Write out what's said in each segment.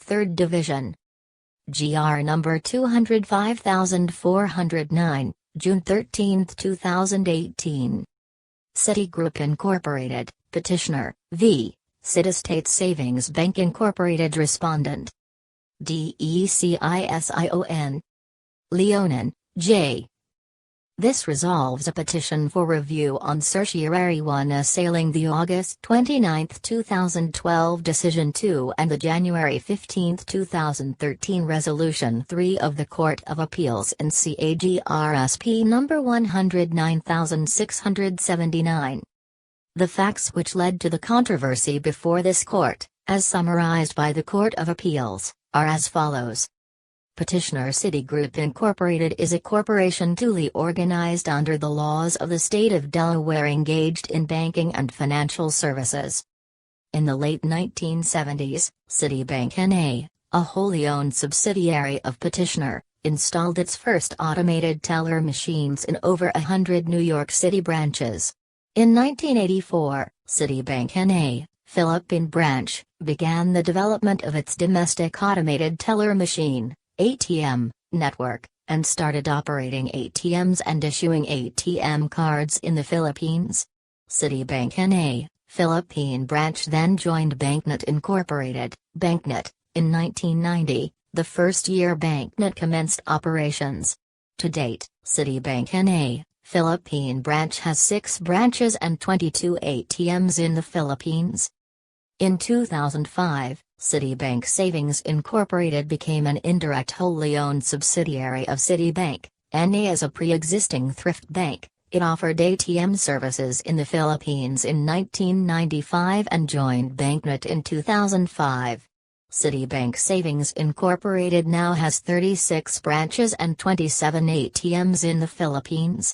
3rd Division. GR number 205409, June 13, 2018. Citigroup Incorporated, Petitioner, v. Citystate Savings Bank Incorporated Respondent. DECISION. Leonen, J. This resolves a petition for review on Certiorari 1 assailing the August 29, 2012 Decision 2 and the January 15, 2013 Resolution 3 of the Court of Appeals in CAGRSP number 109679. The facts which led to the controversy before this court, as summarized by the Court of Appeals, are as follows. Petitioner Citigroup Incorporated is a corporation duly organized under the laws of the state of Delaware engaged in banking and financial services. In the late 1970s, Citibank N.A., a wholly owned subsidiary of Petitioner, installed its first automated teller machines in over 100 New York City branches. In 1984, Citibank N.A., Philippine branch, began the development of its domestic automated teller machine (ATM) network, and started operating ATMs and issuing ATM cards in the Philippines. Citibank N.A., Philippine branch then joined BankNet Incorporated, BankNet, in 1990, the first year BankNet commenced operations. To date, Citibank N.A., Philippine branch has 6 branches and 22 ATMs in the Philippines. In 2005, Citibank Savings Incorporated became an indirect wholly owned subsidiary of Citibank N.A. as a pre-existing thrift bank. It offered ATM services in the Philippines in 1995 and joined BankNet in 2005. Citibank Savings Incorporated now has 36 branches and 27 ATMs in the Philippines.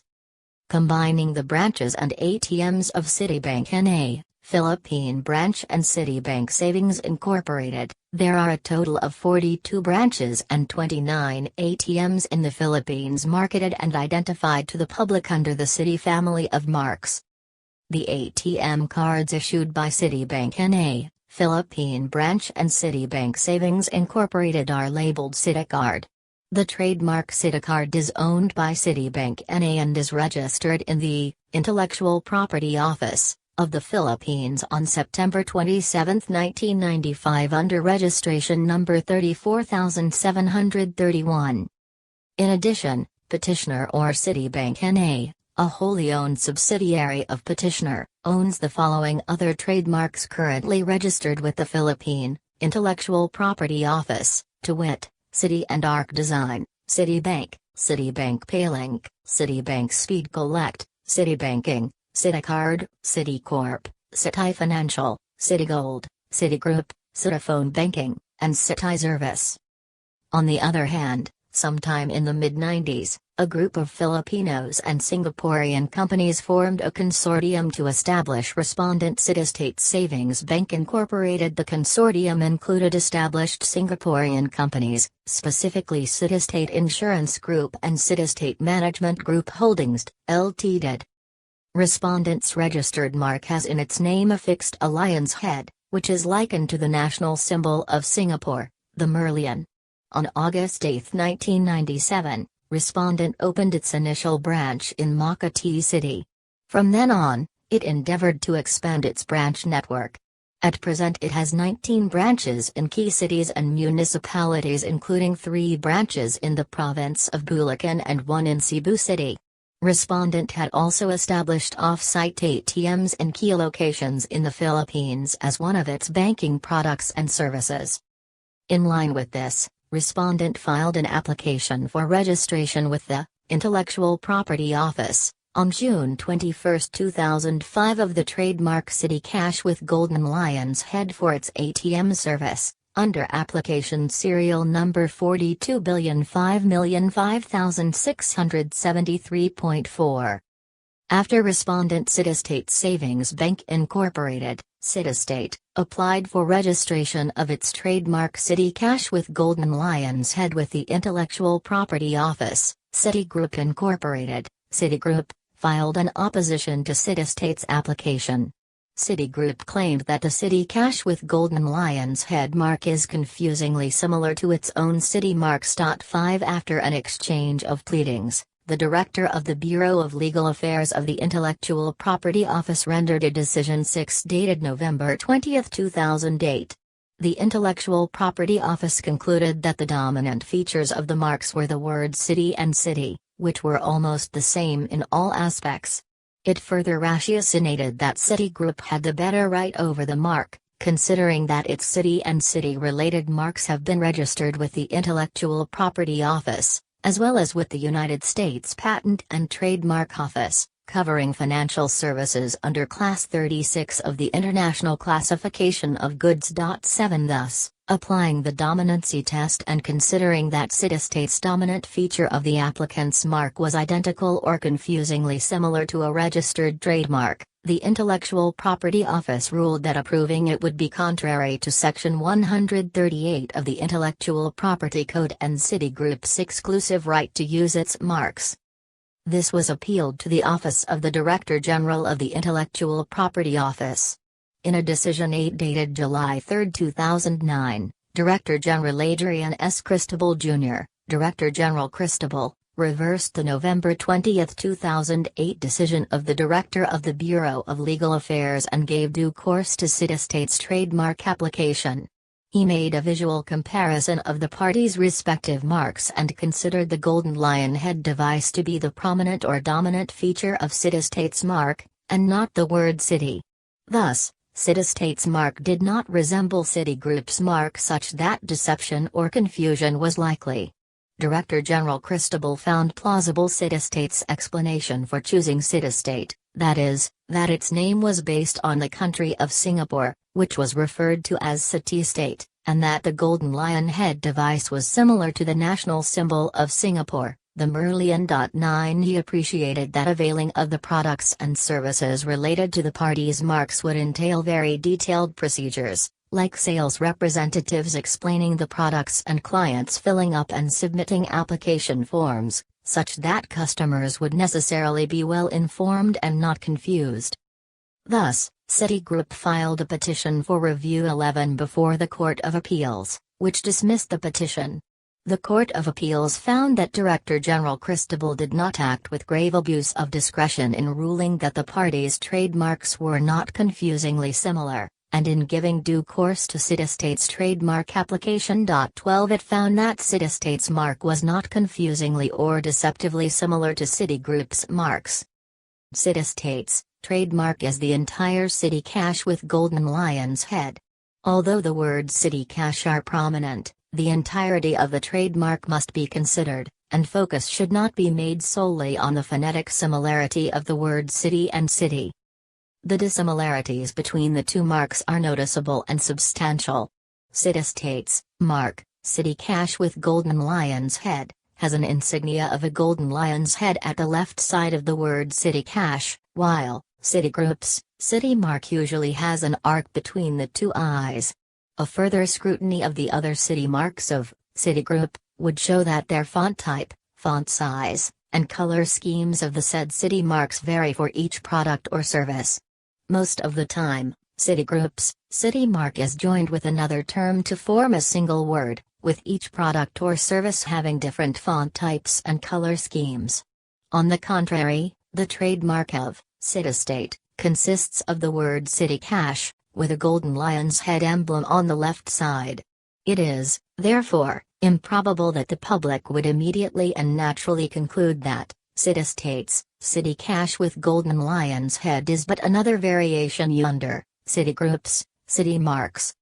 Combining the branches and ATMs of Citibank N.A., Philippine branch and Citibank Savings Incorporated, there are a total of 42 branches and 29 ATMs in the Philippines marketed and identified to the public under the Citi family of marks. The ATM cards issued by Citibank N.A., Philippine branch and Citibank Savings Incorporated are labeled Citicard. The trademark Citicard is owned by Citibank N.A. and is registered in the Intellectual Property Office of the Philippines on September 27, 1995 under registration number 34731. In addition, Petitioner or Citibank N.A., a wholly owned subsidiary of Petitioner, owns the following other trademarks currently registered with the Philippine Intellectual Property Office, to wit, Citi and Arc Design, Citibank, Citibank Paylink, Citibank Speed Collect, Citibanking, Citicard, Citicorp, Citi Financial, Citigold, Citigroup, Citiphone Banking, and Citiservice. On the other hand, sometime in the mid-90s, a group of Filipinos and Singaporean companies formed a consortium to establish Respondent Citystate Savings Bank Incorporated. The consortium included established Singaporean companies, specifically Citystate Insurance Group and Citystate Management Group Holdings, Ltd. Respondent's registered mark has in its name a fixed a lion's head, which is likened to the national symbol of Singapore, the merlion. On August 8, 1997, Respondent opened its initial branch in Makati City. From then on, it endeavored to expand its branch network. At present it has 19 branches in key cities and municipalities, including 3 branches in the province of Bulacan and 1 in Cebu City. Respondent had also established off-site ATMs in key locations in the Philippines as one of its banking products and services. In line with this, Respondent filed an application for registration with the Intellectual Property Office on June 21, 2005 of the trademark Citi Cash with Golden Lion's Head for its ATM service, under application serial number 42,005,5673.4. After Respondent Citystate Savings Bank Incorporated, Citystate, applied for registration of its trademark Citi Cash with Golden Lion's Head with the Intellectual Property Office, Citigroup Incorporated, Citigroup, filed an opposition to Citystate's application. Citigroup claimed that the City Cash with golden lion's head mark is confusingly similar to its own Citymarks. 5 After an exchange of pleadings, the director of the Bureau of Legal Affairs of the Intellectual Property Office rendered a decision 6 dated November 20, 2008. The Intellectual Property Office concluded that the dominant features of the marks were the words city and city, which were almost the same in all aspects. It further ratiocinated that Citigroup had the better right over the mark, considering that its city and city-related marks have been registered with the Intellectual Property Office, as well as with the United States Patent and Trademark Office, covering financial services under Class 36 of the International Classification of Goods. 7 Thus, applying the Dominancy Test and considering that Citystate's dominant feature of the applicant's mark was identical or confusingly similar to a registered trademark, the Intellectual Property Office ruled that approving it would be contrary to Section 138 of the Intellectual Property Code and Citigroup's exclusive right to use its marks. This was appealed to the Office of the Director General of the Intellectual Property Office. In a decision 8 dated July 3, 2009, Director General Adrian S. Cristobal Jr., Director General Cristobal, reversed the November 20, 2008 decision of the Director of the Bureau of Legal Affairs and gave due course to Citystate's trademark application. He made a visual comparison of the parties' respective marks and considered the golden lion head device to be the prominent or dominant feature of Citystate's mark, and not the word city. Thus, Citystate's mark did not resemble Citigroup's mark such that deception or confusion was likely. Director General Cristobal found plausible Citystate's explanation for choosing Citystate, that is, that its name was based on the country of Singapore, which was referred to as Citystate, and that the golden lion head device was similar to the national symbol of Singapore, the Merlion. 9 He appreciated that availing of the products and services related to the parties' marks would entail very detailed procedures, like sales representatives explaining the products and clients filling up and submitting application forms, such that customers would necessarily be well informed and not confused. Thus, Citigroup filed a petition for review 11 before the Court of Appeals, which dismissed the petition. The Court of Appeals found that Director General Cristobal did not act with grave abuse of discretion in ruling that the parties' trademarks were not confusingly similar, and in giving due course to Citystate's trademark application. 12 It found that Citystate's mark was not confusingly or deceptively similar to Citigroup's marks. Citystate's trademark is the entire City Cash with golden lion's head. Although the words City Cash are prominent, the entirety of the trademark must be considered, and focus should not be made solely on the phonetic similarity of the words city and city. The dissimilarities between the two marks are noticeable and substantial. Citystate's mark, City Cash with golden lion's head, has an insignia of a golden lion's head at the left side of the word City Cash, while Citigroup's City mark usually has an arc between the two eyes. A further scrutiny of the other city marks of Citigroup would show that their font type, font size, and color schemes of the said city marks vary for each product or service. Most of the time, Citigroup's city mark is joined with another term to form a single word, with each product or service having different font types and color schemes. On the contrary, the trademark of Citystate consists of the word City Cash, with a golden lion's head emblem on the left side. It is, therefore, improbable that the public would immediately and naturally conclude that Citystate's City Cash with golden lion's head is but another variation under Citigroup's city marks.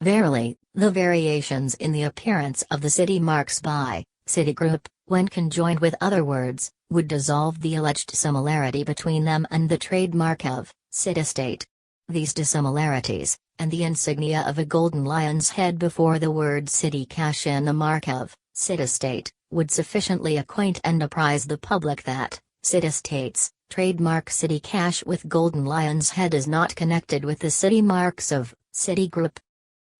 Verily, the variations in the appearance of the city marks by Citigroup, when conjoined with other words, would dissolve the alleged similarity between them and the trademark of Citystate. These dissimilarities, and the insignia of a golden lion's head before the word City Cash in the mark of Citystate, would sufficiently acquaint and apprise the public that Citystate's trademark City Cash with golden lion's head is not connected with the city marks of Citigroup.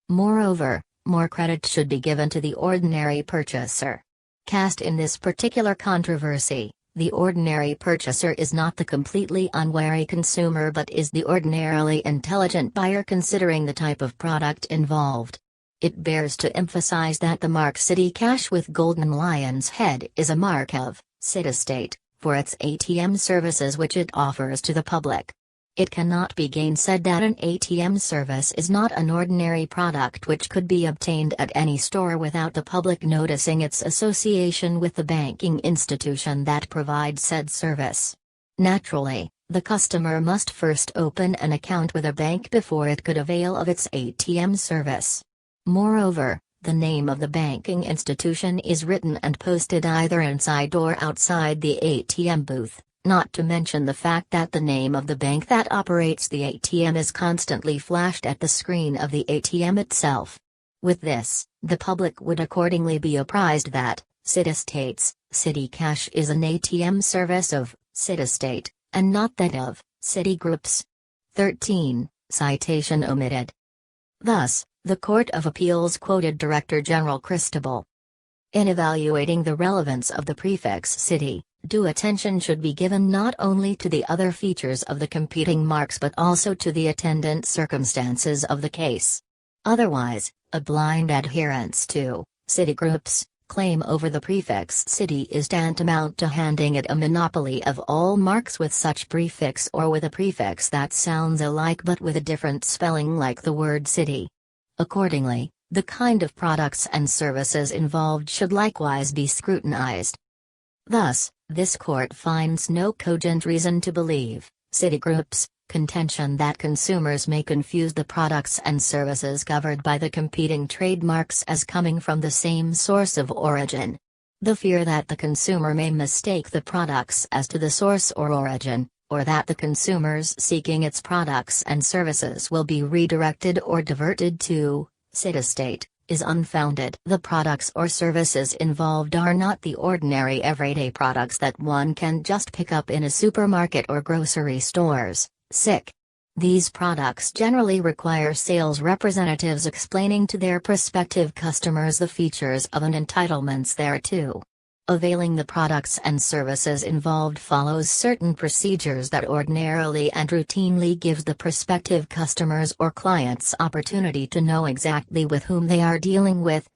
Moreover, more credit should be given to the ordinary purchaser. Cast in this particular controversy, The ordinary purchaser is not the completely unwary consumer but is the ordinarily intelligent buyer considering the type of product involved. It bears to emphasize that the mark City Cash with golden lion's head is a mark of Citystate for its ATM services which it offers to the public. It cannot be gainsaid that an ATM service is not an ordinary product which could be obtained at any store without the public noticing its association with the banking institution that provides said service. Naturally, the customer must first open an account with a bank before it could avail of its ATM service. Moreover, the name of the banking institution is written and posted either inside or outside the ATM booth. Not to mention the fact that the name of the bank that operates the ATM is constantly flashed at the screen of the ATM itself. With this, the public would accordingly be apprised that Citystate's City Cash is an ATM service of Citystate, and not that of Citigroup's. 13. Citation omitted. Thus, the Court of Appeals quoted Director General Cristobal. In evaluating the relevance of the prefix city, due attention should be given not only to the other features of the competing marks but also to the attendant circumstances of the case. Otherwise, a blind adherence to Citigroup's claim over the prefix city is tantamount to handing it a monopoly of all marks with such prefix or with a prefix that sounds alike but with a different spelling like the word city. Accordingly, the kind of products and services involved should likewise be scrutinized. Thus, this court finds no cogent reason to believe Citigroup's contention that consumers may confuse the products and services covered by the competing trademarks as coming from the same source of origin. The fear that the consumer may mistake the products as to the source or origin, or that the consumers seeking its products and services will be redirected or diverted to Citystate, is unfounded. The products or services involved are not the ordinary everyday products that one can just pick up in a supermarket or grocery stores. These products generally require sales representatives explaining to their prospective customers the features of and entitlements thereto. Availing the products and services involved follows certain procedures that ordinarily and routinely gives the prospective customers or clients opportunity to know exactly with whom they are dealing with.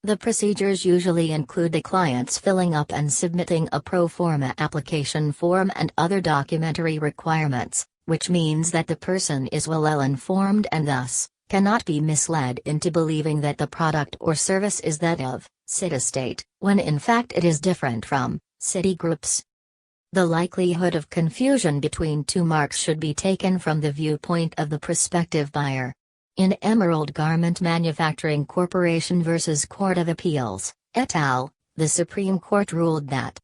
The procedures usually include the clients filling up and submitting a pro forma application form and other documentary requirements, which means that the person is well informed and thus cannot be misled into believing that the product or service is that of Citystate, when in fact it is different from Citigroup's. The likelihood of confusion between two marks should be taken from the viewpoint of the prospective buyer. In Emerald Garment Manufacturing Corporation v. Court of Appeals, et al., the Supreme Court ruled that.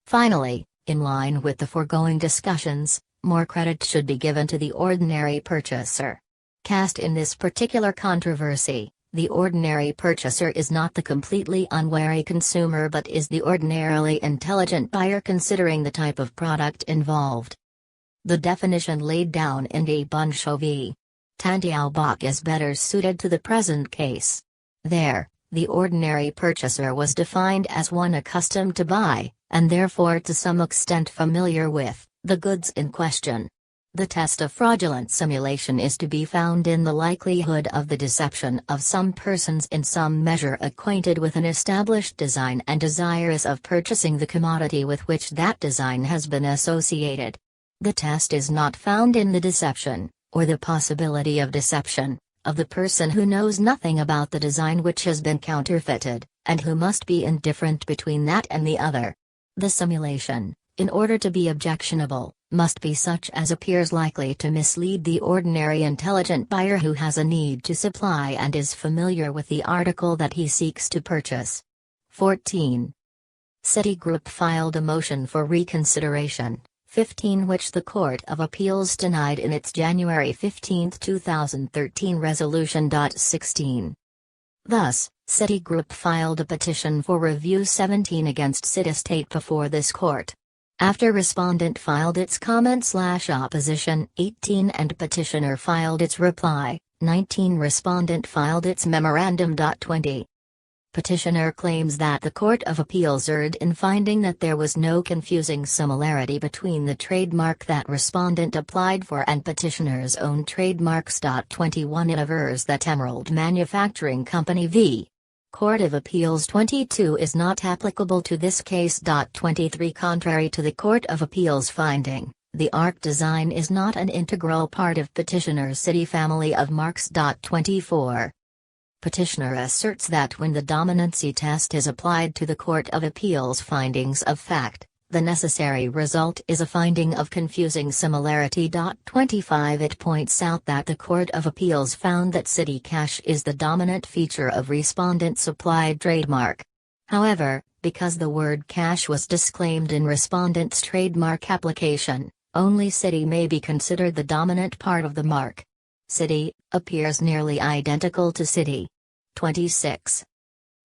Finally, in line with the foregoing discussions, more credit should be given to the ordinary purchaser. Cast in this particular controversy, the ordinary purchaser is not the completely unwary consumer but is the ordinarily intelligent buyer considering the type of product involved. The definition laid in de Buncho v. Tantiao-Bach is better suited to the present case. There, the ordinary purchaser was defined as one accustomed to buy, and therefore to some extent familiar with, the goods in question. The test of fraudulent simulation is to be found in the likelihood of the deception of some persons in some measure acquainted with an established design and desirous of purchasing the commodity with which that design has been associated. The test is not found in the deception, or the possibility of deception, of the person who knows nothing about the design which has been counterfeited, and who must be indifferent between that and the other. The simulation, in order to be objectionable, must be such as appears likely to mislead the ordinary intelligent buyer who has a need to supply and is familiar with the article that he seeks to purchase. 14. Citigroup filed a motion for reconsideration, 15, which the Court of Appeals denied in its January 15, 2013 resolution. 16. Thus, Citigroup filed a petition for review 17 against Citystate before this court. After respondent filed its comment/opposition, 18, and petitioner filed its reply, 19, respondent filed its memorandum. 20. Petitioner claims that the Court of Appeals erred in finding that there was no confusing similarity between the trademark that respondent applied for and petitioner's own trademarks. 21 It avers that Emerald Manufacturing Company v. Court of Appeals 22 is not applicable to this case. 23 Contrary to the Court of Appeals finding, the ARC design is not an integral part of petitioner's city family of marks. 24 Petitioner asserts that when the dominancy test is applied to the Court of Appeals findings of fact, the necessary result is a finding of confusing similarity. 25 It points out that the Court of Appeals found that City Cash is the dominant feature of respondent's applied trademark. However, because the word cash was disclaimed in respondent's trademark application, only City may be considered the dominant part of the mark. City appears nearly identical to City. 26.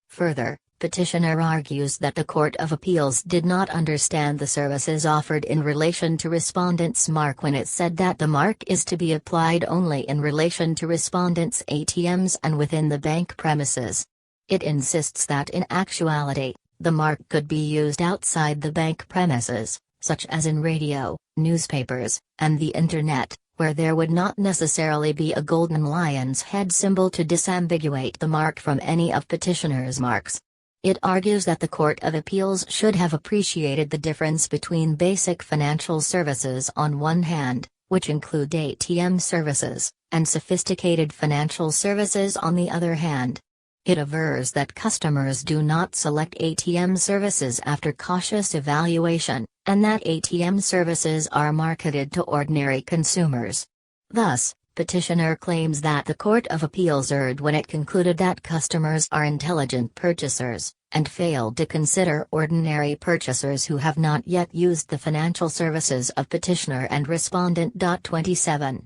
Further, petitioner argues that the Court of Appeals did not understand the services offered in relation to respondent's mark when it said that the mark is to be applied only in relation to respondent's ATMs and within the bank premises. It insists that in actuality, the mark could be used outside the bank premises, such as in radio, newspapers, and the Internet, where there would not necessarily be a golden lion's head symbol to disambiguate the mark from any of petitioner's marks. It argues that the Court of Appeals should have appreciated the difference between basic financial services on one hand, which include ATM services, and sophisticated financial services on the other hand. It avers that customers do not select ATM services after cautious evaluation, and that ATM services are marketed to ordinary consumers. Thus, petitioner claims that the Court of Appeals erred when it concluded that customers are intelligent purchasers, and failed to consider ordinary purchasers who have not yet used the financial services of petitioner and respondent. 27.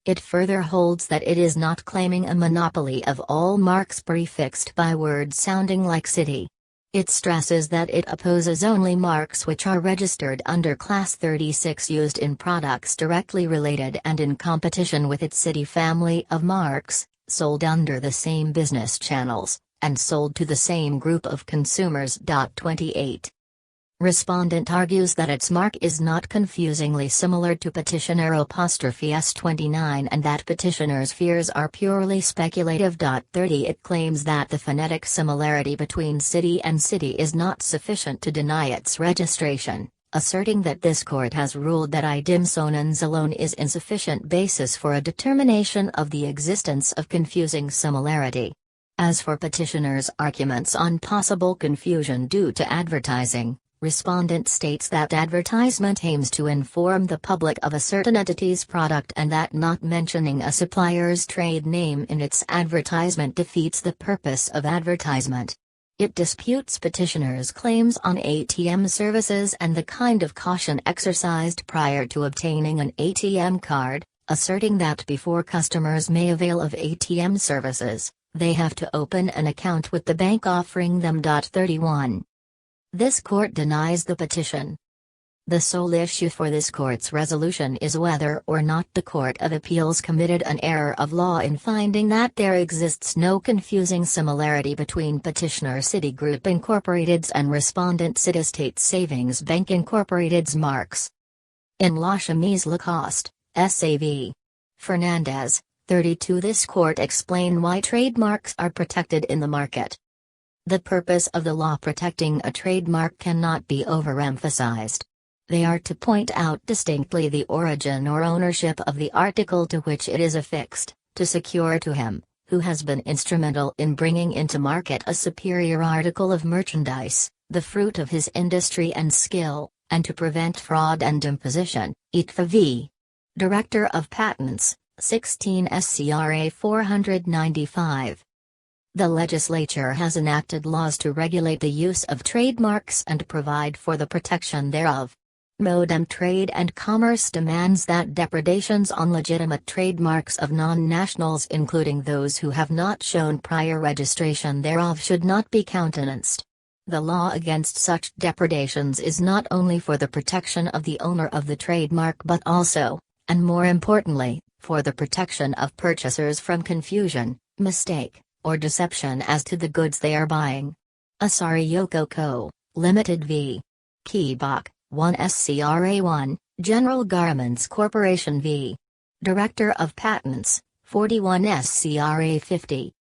It further holds that it is not claiming a monopoly of all marks prefixed by words sounding like city. It stresses that it opposes only marks which are registered under Class 36 used in products directly related and in competition with its city family of marks, sold under the same business channels, and sold to the same group of consumers. 28. Respondent argues that its mark is not confusingly similar to petitioner '29 and that petitioner's fears are purely speculative. 30 It claims that the phonetic similarity between city and city is not sufficient to deny its registration, asserting that this court has ruled that idemsonans alone is insufficient basis for a determination of the existence of confusing similarity. As for petitioner's arguments on possible confusion due to advertising, respondent states that advertisement aims to inform the public of a certain entity's product and that not mentioning a supplier's trade name in its advertisement defeats the purpose of advertisement. It disputes petitioner's claims on ATM services and the kind of caution exercised prior to obtaining an ATM card, asserting that before customers may avail of ATM services, they have to open an account with the bank offering them. 31. This court denies the petition. The sole issue for this court's resolution is whether or not the Court of Appeals committed an error of law in finding that there exists no confusing similarity between petitioner Citigroup Incorporated's and respondent Citystate Savings Bank Incorporated's marks. In La Chemise Lacoste, S.A.V. Fernandez, 32 This court explained why trademarks are protected in the market. The purpose of the law protecting a trademark cannot be overemphasized. They are to point out distinctly the origin or ownership of the article to which it is affixed, to secure to him, who has been instrumental in bringing into market a superior article of merchandise, the fruit of his industry and skill, and to prevent fraud and imposition. Itva v. Director of Patents, 16 SCRA 495. The legislature has enacted laws to regulate the use of trademarks and provide for the protection thereof. Modem Trade and Commerce demands that depredations on legitimate trademarks of non-nationals, including those who have not shown prior registration thereof, should not be countenanced. The law against such depredations is not only for the protection of the owner of the trademark but also, and more importantly, for the protection of purchasers from confusion, mistake, or deception as to the goods they are buying. Asari Yoko Co., Limited v. Keebach, 1 SCRA 1, General Garments Corporation v. Director of Patents, 41 SCRA 50.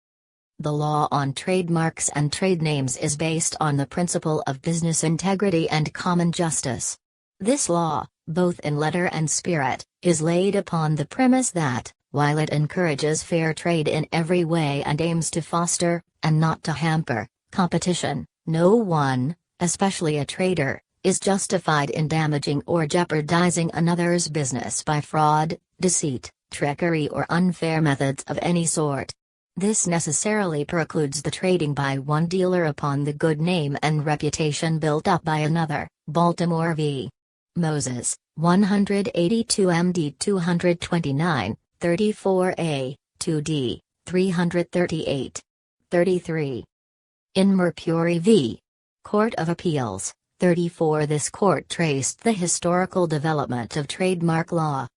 The law on trademarks and trade names is based on the principle of business integrity and common justice. This law, both in letter and spirit, is laid upon the premise that, while it encourages fair trade in every way and aims to foster, and not to hamper, competition, no one, especially a trader, is justified in damaging or jeopardizing another's business by fraud, deceit, trickery or unfair methods of any sort. This necessarily precludes the trading by one dealer upon the good name and reputation built up by another. Baltimore v. Moses, 182 MD 229, 34A, 2D, 338. 33. In Mercury v. Court of Appeals, 34. This court traced the historical development of trademark law.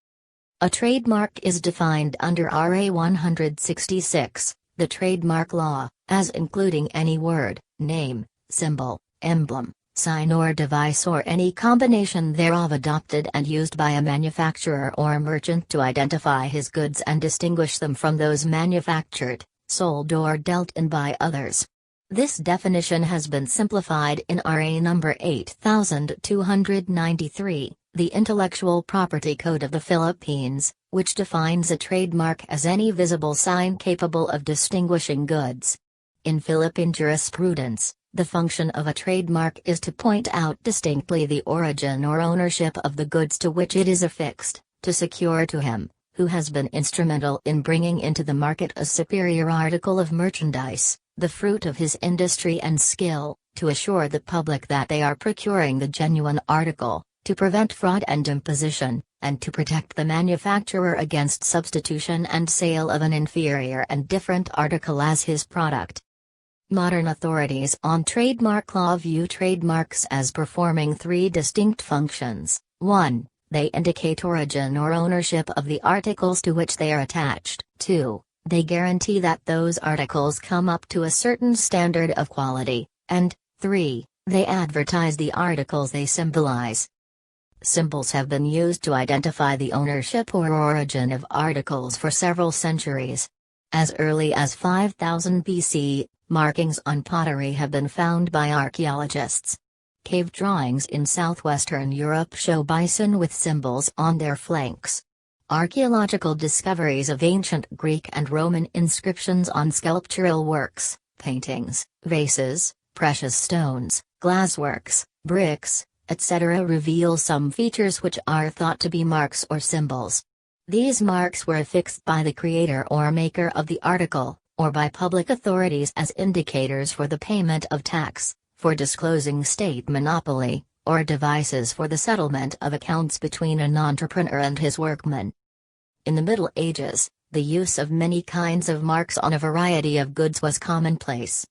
A trademark is defined under RA 166, the trademark law, as including any word, name, symbol, emblem, sign or device or any combination thereof adopted and used by a manufacturer or merchant to identify his goods and distinguish them from those manufactured, sold or dealt in by others. This definition has been simplified in RA number 8293, the Intellectual Property Code of the Philippines, which defines a trademark as any visible sign capable of distinguishing goods. In Philippine jurisprudence, the function of a trademark is to point out distinctly the origin or ownership of the goods to which it is affixed, to secure to him, who has been instrumental in bringing into the market a superior article of merchandise, the fruit of his industry and skill, to assure the public that they are procuring the genuine article, to prevent fraud and imposition, and to protect the manufacturer against substitution and sale of an inferior and different article as his product. Modern authorities on trademark law view trademarks as performing three distinct functions. 1. They indicate origin or ownership of the articles to which they are attached. 2. They guarantee that those articles come up to a certain standard of quality. And 3. They advertise the articles they symbolize. Symbols have been used to identify the ownership or origin of articles for several centuries. As early as 5000 BC, markings on pottery have been found by archaeologists. Cave drawings in southwestern Europe show bison with symbols on their flanks. Archaeological discoveries of ancient Greek and Roman inscriptions on sculptural works, paintings, vases, precious stones, glassworks, bricks, etc. reveal some features which are thought to be marks or symbols. These marks were affixed by the creator or maker of the article, or by public authorities as indicators for the payment of tax, for disclosing state monopoly, or devices for the settlement of accounts between an entrepreneur and his workmen. In the Middle Ages, the use of many kinds of marks on a variety of goods was commonplace.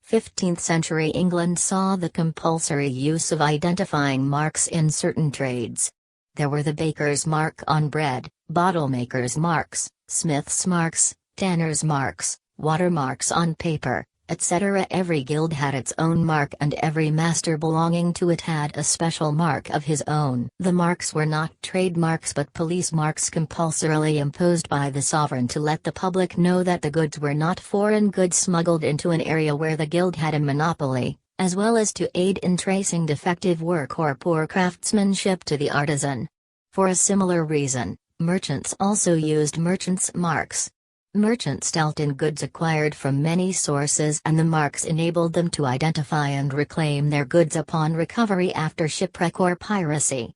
15th century England saw the compulsory use of identifying marks in certain trades. There were the baker's mark on bread, bottle-maker's marks, smith's marks, tanner's marks, watermarks on paper, etc. Every guild had its own mark and every master belonging to it had a special mark of his own. The marks were not trademarks but police marks compulsorily imposed by the sovereign to let the public know that the goods were not foreign goods smuggled into an area where the guild had a monopoly, as well as to aid in tracing defective work or poor craftsmanship to the artisan. For a similar reason, merchants also used merchants' marks. Merchants dealt in goods acquired from many sources and the marks enabled them to identify and reclaim their goods upon recovery after shipwreck or piracy.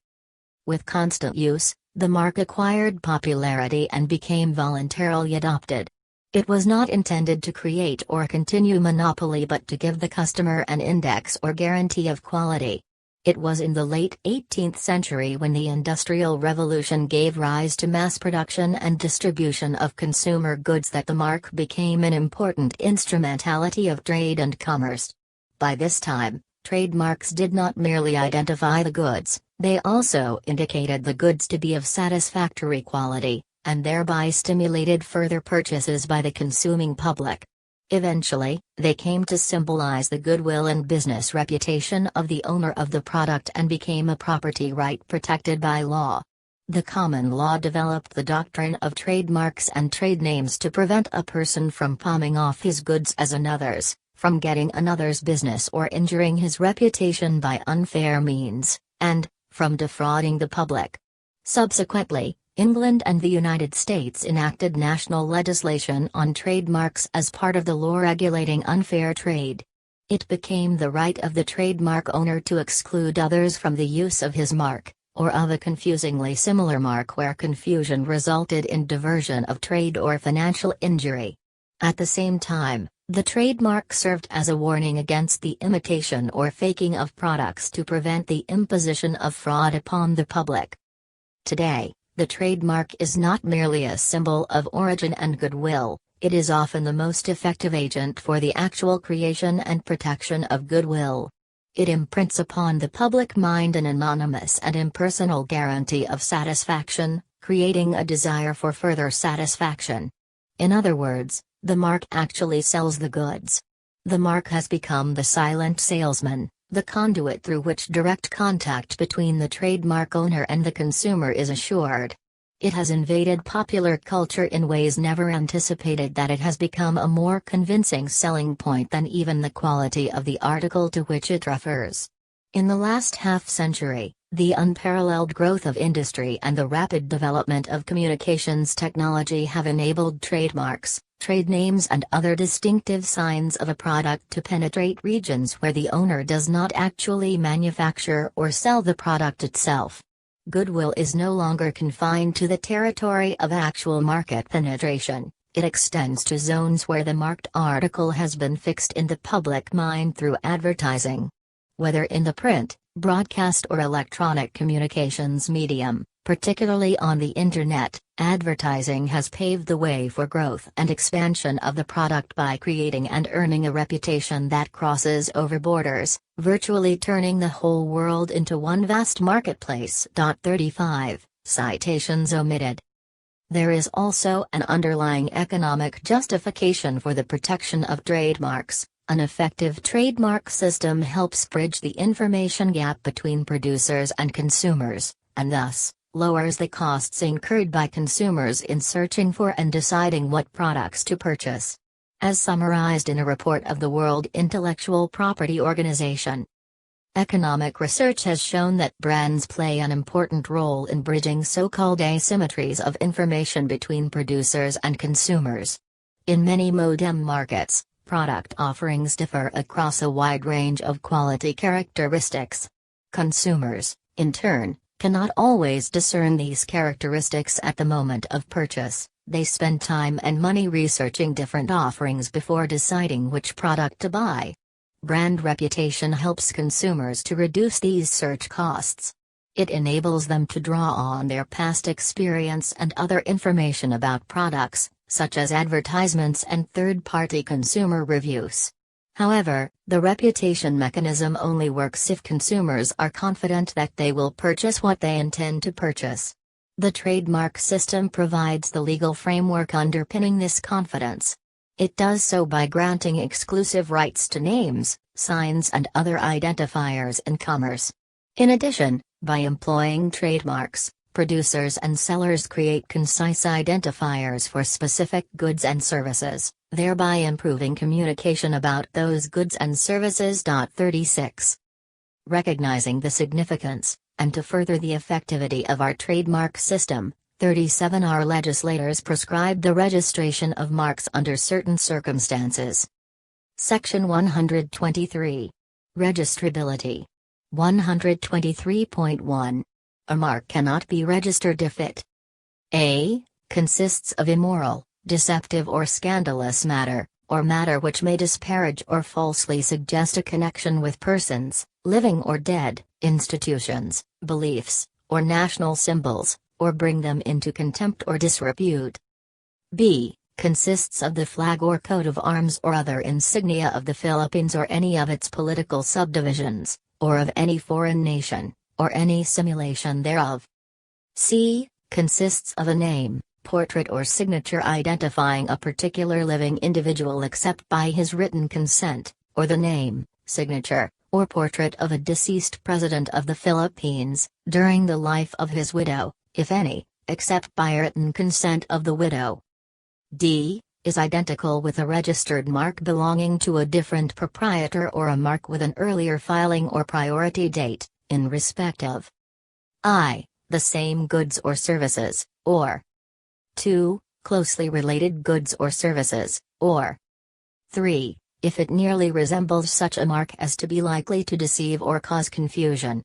With constant use, the mark acquired popularity and became voluntarily adopted. It was not intended to create or continue monopoly but to give the customer an index or guarantee of quality. It was in the late 18th century when the Industrial Revolution gave rise to mass production and distribution of consumer goods that the mark became an important instrumentality of trade and commerce. By this time, trademarks did not merely identify the goods, they also indicated the goods to be of satisfactory quality, and thereby stimulated further purchases by the consuming public. Eventually, they came to symbolize the goodwill and business reputation of the owner of the product and became a property right protected by law. The common law developed the doctrine of trademarks and trade names to prevent a person from palming off his goods as another's, from getting another's business or injuring his reputation by unfair means, and from defrauding the public. Subsequently, England and the United States enacted national legislation on trademarks as part of the law regulating unfair trade. It became the right of the trademark owner to exclude others from the use of his mark, or of a confusingly similar mark where confusion resulted in diversion of trade or financial injury. At the same time, the trademark served as a warning against the imitation or faking of products to prevent the imposition of fraud upon the public. Today, the trademark is not merely a symbol of origin and goodwill, it is often the most effective agent for the actual creation and protection of goodwill. It imprints upon the public mind an anonymous and impersonal guarantee of satisfaction, creating a desire for further satisfaction. In other words, the mark actually sells the goods. The mark has become the silent salesman, the conduit through which direct contact between the trademark owner and the consumer is assured. It has invaded popular culture in ways never anticipated that it has become a more convincing selling point than even the quality of the article to which it refers. In the last half-century, the unparalleled growth of industry and the rapid development of communications technology have enabled trademarks, trade names and other distinctive signs of a product to penetrate regions where the owner does not actually manufacture or sell the product itself. Goodwill is no longer confined to the territory of actual market penetration, it extends to zones where the marked article has been fixed in the public mind through advertising. Whether in the print, broadcast or electronic communications medium, particularly on the Internet, advertising has paved the way for growth and expansion of the product by creating and earning a reputation that crosses over borders, virtually turning the whole world into one vast marketplace. 35, citations omitted. There is also an underlying economic justification for the protection of trademarks. An effective trademark system helps bridge the information gap between producers and consumers, and thus, lowers the costs incurred by consumers in searching for and deciding what products to purchase. As summarized in a report of the World Intellectual Property Organization, economic research has shown that brands play an important role in bridging so-called asymmetries of information between producers and consumers. In many modem markets, product offerings differ across a wide range of quality characteristics. Consumers, in turn, cannot always discern these characteristics at the moment of purchase. They spend time and money researching different offerings before deciding which product to buy. Brand reputation helps consumers to reduce these search costs. It enables them to draw on their past experience and other information about products, such as advertisements and third-party consumer reviews. However, the reputation mechanism only works if consumers are confident that they will purchase what they intend to purchase. The trademark system provides the legal framework underpinning this confidence. It does so by granting exclusive rights to names, signs and other identifiers in commerce. In addition, by employing trademarks, producers and sellers create concise identifiers for specific goods and services, thereby improving communication about those goods and services. 36. Recognizing the significance, and to further the effectivity of our trademark system, 37 our legislators prescribed the registration of marks under certain circumstances. Section 123. Registrability. 123.1. A mark cannot be registered if it a. consists of immoral, deceptive or scandalous matter, or matter which may disparage or falsely suggest a connection with persons, living or dead, institutions, beliefs, or national symbols, or bring them into contempt or disrepute. b. consists of the flag or coat of arms or other insignia of the Philippines or any of its political subdivisions, or of any foreign nation, or any simulation thereof. c. consists of a name, portrait or signature identifying a particular living individual except by his written consent, or the name, signature, or portrait of a deceased president of the Philippines, during the life of his widow, if any, except by written consent of the widow. D. Is identical with a registered mark belonging to a different proprietor or a mark with an earlier filing or priority date, in respect of I. The same goods or services, or 2. Closely related goods or services, or 3. If it nearly resembles such a mark as to be likely to deceive or cause confusion.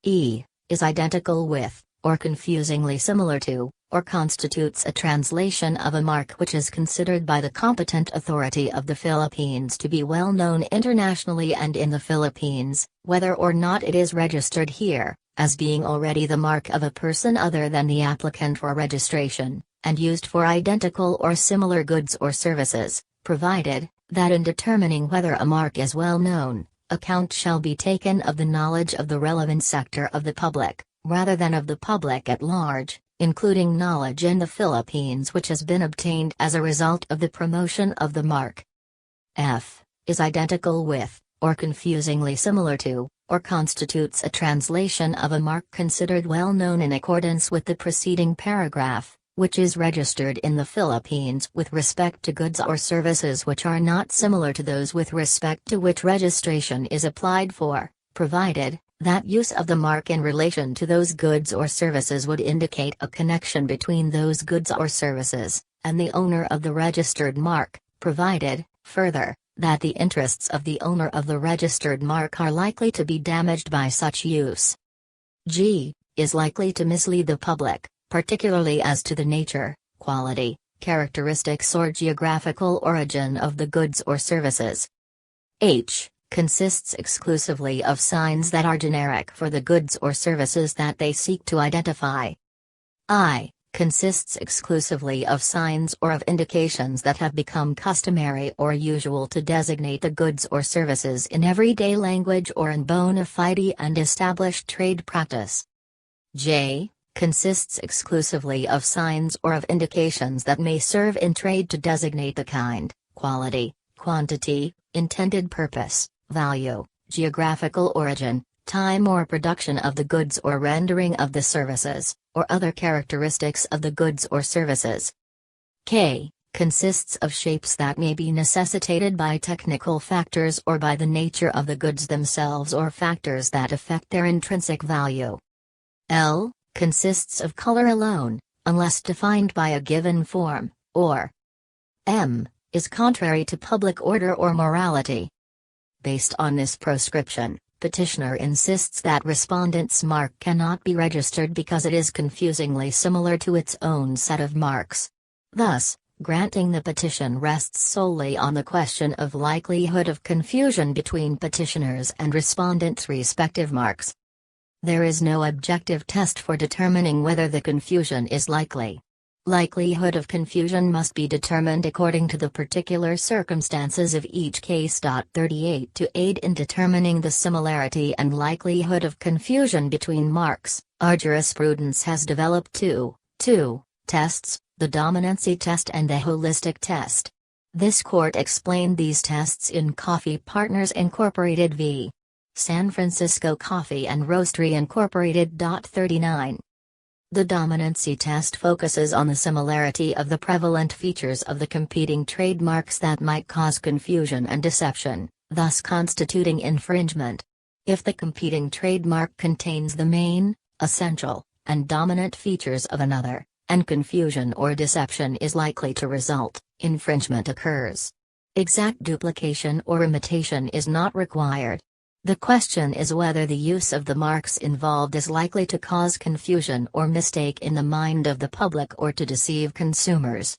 E. Is identical with, or confusingly similar to, or constitutes a translation of a mark which is considered by the competent authority of the Philippines to be well known internationally and in the Philippines, whether or not it is registered here, as being already the mark of a person other than the applicant for registration, and used for identical or similar goods or services, provided that in determining whether a mark is well known, account shall be taken of the knowledge of the relevant sector of the public, rather than of the public at large, including knowledge in the Philippines which has been obtained as a result of the promotion of the mark. F. Is identical with, or confusingly similar to, or constitutes a translation of a mark considered well known in accordance with the preceding paragraph, which is registered in the Philippines with respect to goods or services which are not similar to those with respect to which registration is applied for, provided that use of the mark in relation to those goods or services would indicate a connection between those goods or services and the owner of the registered mark, provided, further, that the interests of the owner of the registered mark are likely to be damaged by such use. G. Is likely to mislead the public, particularly as to the nature, quality, characteristics or geographical origin of the goods or services. H. Consists exclusively of signs that are generic for the goods or services that they seek to identify. I. Consists exclusively of signs or of indications that have become customary or usual to designate the goods or services in everyday language or in bona fide and established trade practice. J. Consists exclusively of signs or of indications that may serve in trade to designate the kind, quality, quantity, intended purpose, value, geographical origin, time or production of the goods or rendering of the services, or other characteristics of the goods or services. K. Consists of shapes that may be necessitated by technical factors or by the nature of the goods themselves or factors that affect their intrinsic value. L. Consists of color alone, unless defined by a given form, or M. Is contrary to public order or morality. Based on this proscription, petitioner insists that respondent's mark cannot be registered because it is confusingly similar to its own set of marks. Thus, granting the petition rests solely on the question of likelihood of confusion between petitioners and respondents' respective marks. There is no objective test for determining whether the confusion is likely. Likelihood of confusion must be determined according to the particular circumstances of each case. 38 To aid in determining the similarity and likelihood of confusion between marks, our jurisprudence has developed two tests, the Dominancy Test and the Holistic Test. This court explained these tests in Coffee Partners Incorporated v. San Francisco Coffee and Roastery Incorporated. 39. The dominancy test focuses on the similarity of the prevalent features of the competing trademarks that might cause confusion and deception, thus constituting infringement. If the competing trademark contains the main, essential, and dominant features of another, and confusion or deception is likely to result, infringement occurs. Exact duplication or imitation is not required. The question is whether the use of the marks involved is likely to cause confusion or mistake in the mind of the public or to deceive consumers.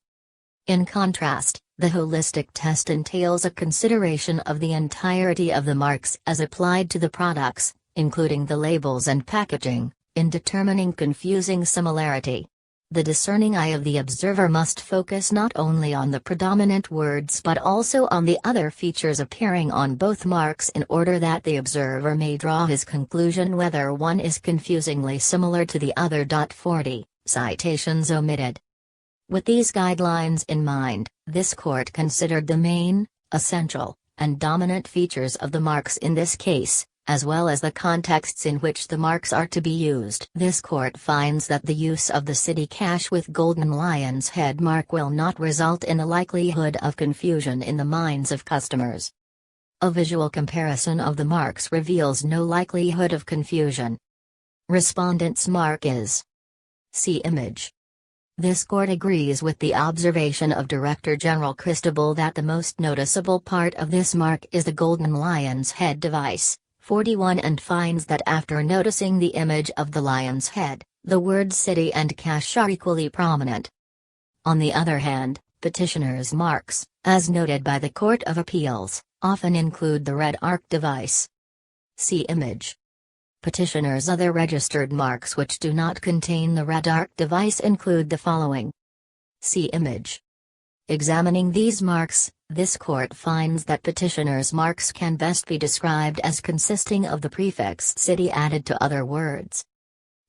In contrast, the holistic test entails a consideration of the entirety of the marks as applied to the products, including the labels and packaging, in determining confusing similarity. The discerning eye of the observer must focus not only on the predominant words but also on the other features appearing on both marks in order that the observer may draw his conclusion whether one is confusingly similar to the other. 40. Citations omitted. With these guidelines in mind, this court considered the main, essential, and dominant features of the marks in this case, as well as the contexts in which the marks are to be used. This court finds that the use of the City Cash with Golden Lion's Head mark will not result in a likelihood of confusion in the minds of customers. A visual comparison of the marks reveals no likelihood of confusion. Respondent's mark is. See image. This court agrees with the observation of Director General Cristobal that the most noticeable part of this mark is the Golden Lion's Head device, 41, and finds that after noticing the image of the lion's head, the words City and Cash are equally prominent. On the other hand, petitioners' marks, as noted by the Court of Appeals, often include the red arc device. See image. Petitioners' other registered marks which do not contain the red arc device include the following. See image. Examining these marks, this court finds that petitioners' marks can best be described as consisting of the prefix city added to other words.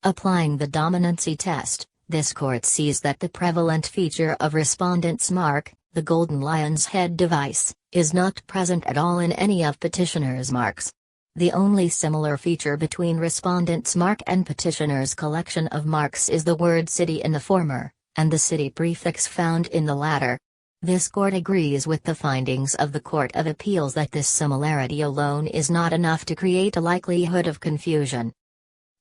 Applying the dominancy test, this court sees that the prevalent feature of respondent's mark, the Golden Lion's Head device, is not present at all in any of petitioners' marks. The only similar feature between respondent's mark and petitioner's collection of marks is the word city in the former, and the city prefix found in the latter. This court agrees with the findings of the Court of Appeals that this similarity alone is not enough to create a likelihood of confusion.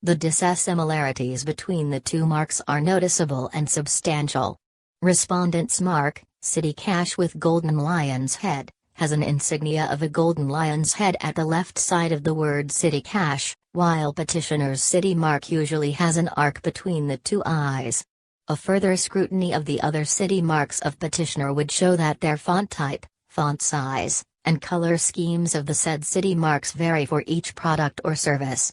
The dissimilarities between the two marks are noticeable and substantial. Respondent's mark, City Cash with Golden Lion's Head, has an insignia of a golden lion's head at the left side of the word City Cash, while petitioner's city mark usually has an arc between the two eyes. A further scrutiny of the other city marks of petitioner would show that their font type, font size, and color schemes of the said city marks vary for each product or service.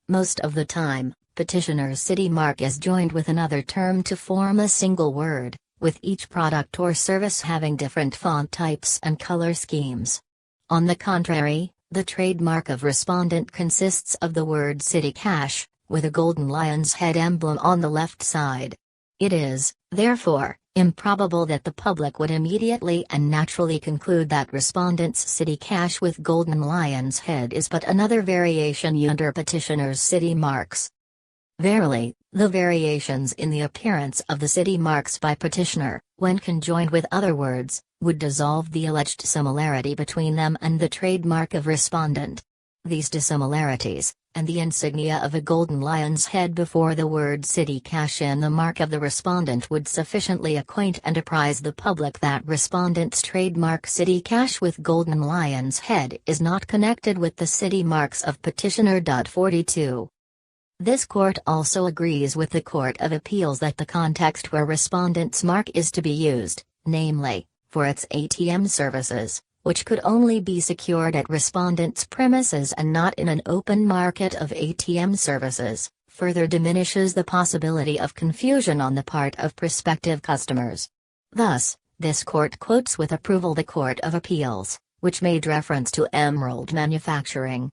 Most of the time, petitioner's city mark is joined with another term to form a single word, with each product or service having different font types and color schemes. On the contrary, the trademark of respondent consists of the word City Cash, with a golden lion's head emblem on the left side. It is, therefore, improbable that the public would immediately and naturally conclude that respondent's City Cash with Golden Lion's Head is but another variation under petitioner's city marks. Verily, the variations in the appearance of the city marks by petitioner, when conjoined with other words, would dissolve the alleged similarity between them and the trademark of respondent. These dissimilarities, and the insignia of a golden lion's head before the word City Cash in the mark of the respondent would sufficiently acquaint and apprise the public that respondent's trademark City Cash with Golden Lion's Head is not connected with the city marks of petitioner. 42. This court also agrees with the Court of Appeals that the context where respondent's mark is to be used, namely, for its ATM services, which could only be secured at respondent's premises and not in an open market of ATM services, further diminishes the possibility of confusion on the part of prospective customers. Thus, this court quotes with approval the Court of Appeals, which made reference to emerald manufacturing.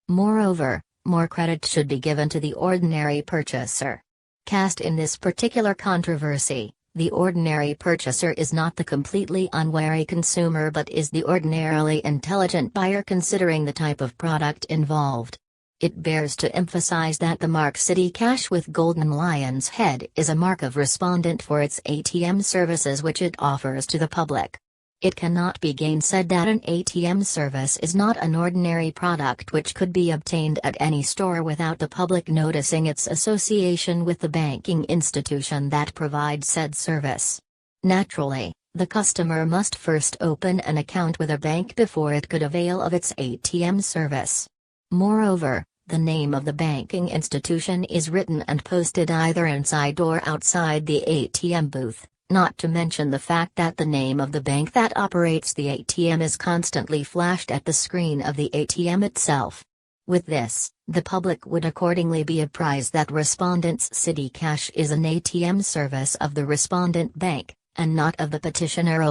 Moreover, more credit should be given to the ordinary purchaser. Cast in this particular controversy, the ordinary purchaser is not the completely unwary consumer but is the ordinarily intelligent buyer considering the type of product involved. It bears to emphasize that the mark City Cash with Golden Lion's Head is a mark of respondent for its ATM services which it offers to the public. It cannot be gainsaid that an ATM service is not an ordinary product which could be obtained at any store without the public noticing its association with the banking institution that provides said service. Naturally, the customer must first open an account with a bank before it could avail of its ATM service. Moreover, the name of the banking institution is written and posted either inside or outside the ATM booth. Not to mention the fact that the name of the bank that operates the ATM is constantly flashed at the screen of the ATM itself. With this, the public would accordingly be apprised that respondent's City Cash is an ATM service of the respondent bank, and not of the petitioner.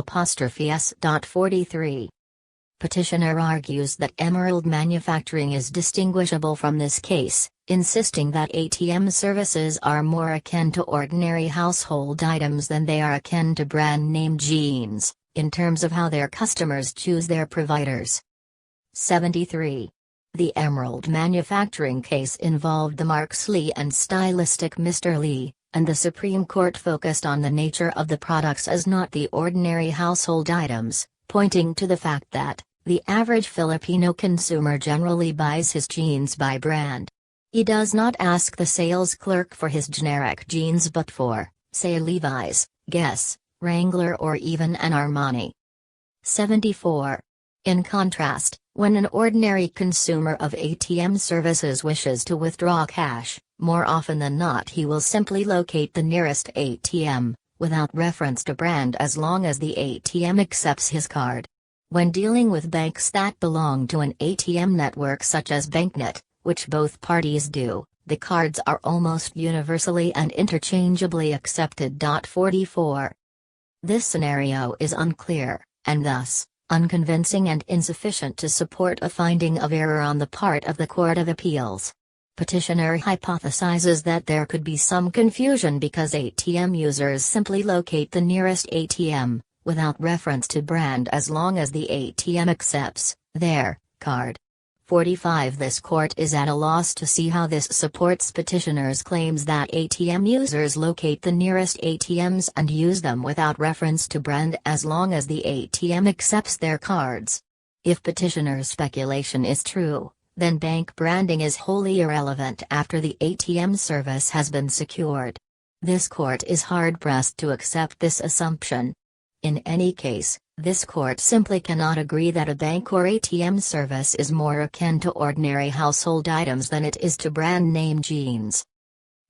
43. Petitioner argues that emerald manufacturing is distinguishable from this case, insisting that ATM services are more akin to ordinary household items than they are akin to brand name jeans, in terms of how their customers choose their providers. 73. The emerald manufacturing case involved the marks Lee and stylistic Mr. Lee, and the Supreme Court focused on the nature of the products as not the ordinary household items, pointing to the fact that the average Filipino consumer generally buys his jeans by brand. He does not ask the sales clerk for his generic jeans but for, say, Levi's, Guess, Wrangler, or even an Armani. 74. In contrast, when an ordinary consumer of ATM services wishes to withdraw cash, more often than not he will simply locate the nearest ATM, without reference to brand as long as the ATM accepts his card. When dealing with banks that belong to an ATM network such as BankNet, which both parties do, the cards are almost universally and interchangeably accepted. 44. This scenario is unclear, and thus, unconvincing and insufficient to support a finding of error on the part of the Court of Appeals. Petitioner hypothesizes that there could be some confusion because ATM users simply locate the nearest ATM, without reference to brand as long as the ATM accepts their card. 45. This court is at a loss to see how this supports petitioner's claims that ATM users locate the nearest ATMs and use them without reference to brand as long as the ATM accepts their cards. If petitioner's speculation is true, then bank branding is wholly irrelevant after the ATM service has been secured. This court is hard-pressed to accept this assumption. In any case, this court simply cannot agree that a bank or ATM service is more akin to ordinary household items than it is to brand name jeans.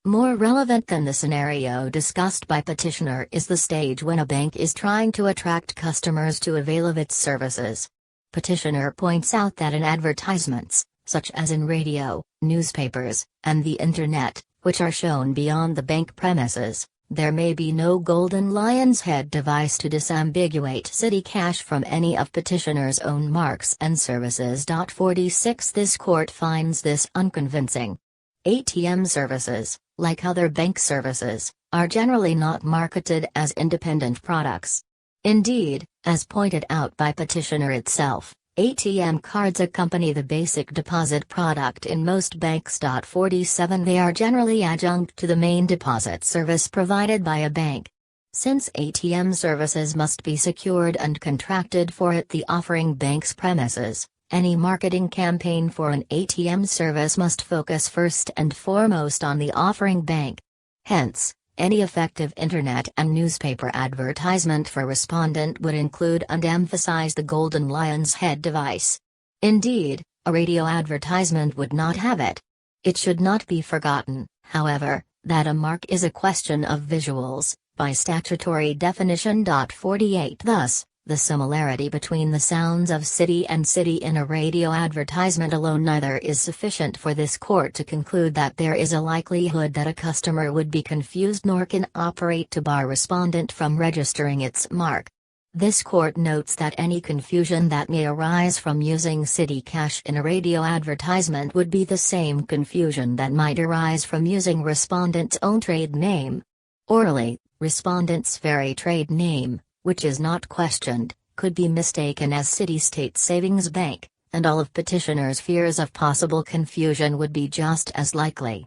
More relevant than the scenario discussed by petitioner is the stage when a bank is trying to attract customers to avail of its services. Petitioner points out that in advertisements, such as in radio, newspapers, and the Internet, which are shown beyond the bank premises, there may be no golden lion's head device to disambiguate Citicash from any of petitioner's own marks and services. 46. This court finds this unconvincing. ATM services, like other bank services, are generally not marketed as independent products. Indeed, as pointed out by petitioner itself, ATM cards accompany the basic deposit product in most banks. 47. They are generally adjunct to the main deposit service provided by a bank. Since ATM services must be secured and contracted for at the offering bank's premises, any marketing campaign for an ATM service must focus first and foremost on the offering bank. Hence, any effective Internet and newspaper advertisement for respondent would include and emphasize the golden lion's head device. Indeed, a radio advertisement would not have it. It should not be forgotten, however, that a mark is a question of visuals, by statutory definition. 48. Thus, the similarity between the sounds of city and city in a radio advertisement alone neither is sufficient for this court to conclude that there is a likelihood that a customer would be confused nor can operate to bar respondent from registering its mark. This court notes that any confusion that may arise from using Citicash in a radio advertisement would be the same confusion that might arise from using respondent's own trade name. Orally, respondent's very trade name, which is not questioned, could be mistaken as Citystate Savings Bank, and all of petitioner's fears of possible confusion would be just as likely.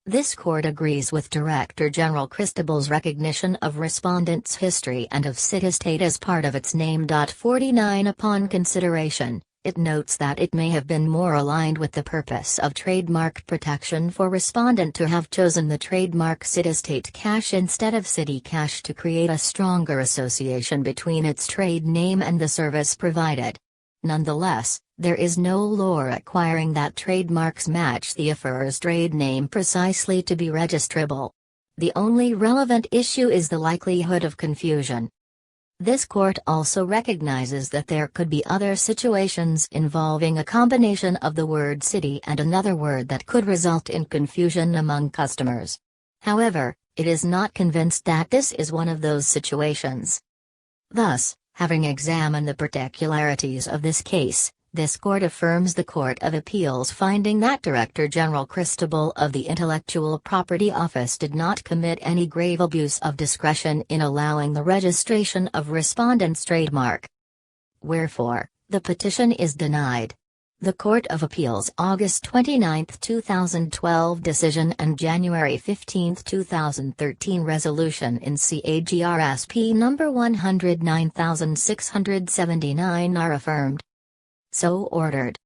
This court agrees with Director General Cristobal's recognition of respondent's history and of Citystate as part of its name. 49. Upon consideration, it notes that it may have been more aligned with the purpose of trademark protection for respondent to have chosen the trademark Citystate Cash instead of Citicash to create a stronger association between its trade name and the service provided. Nonetheless, there is no law requiring that trademarks match the offeror's trade name precisely to be registrable. The only relevant issue is the likelihood of confusion. This court also recognizes that there could be other situations involving a combination of the word city and another word that could result in confusion among customers. However, it is not convinced that this is one of those situations. Thus, Having examined the particularities of this case, this court affirms the Court of Appeals finding that Director General Cristobal of the Intellectual Property Office did not commit any grave abuse of discretion in allowing the registration of respondent's trademark. Wherefore, the petition is denied. The Court of Appeals' August 29, 2012 decision and January 15, 2013 resolution in CAGRSP No. 109679 are affirmed. So ordered.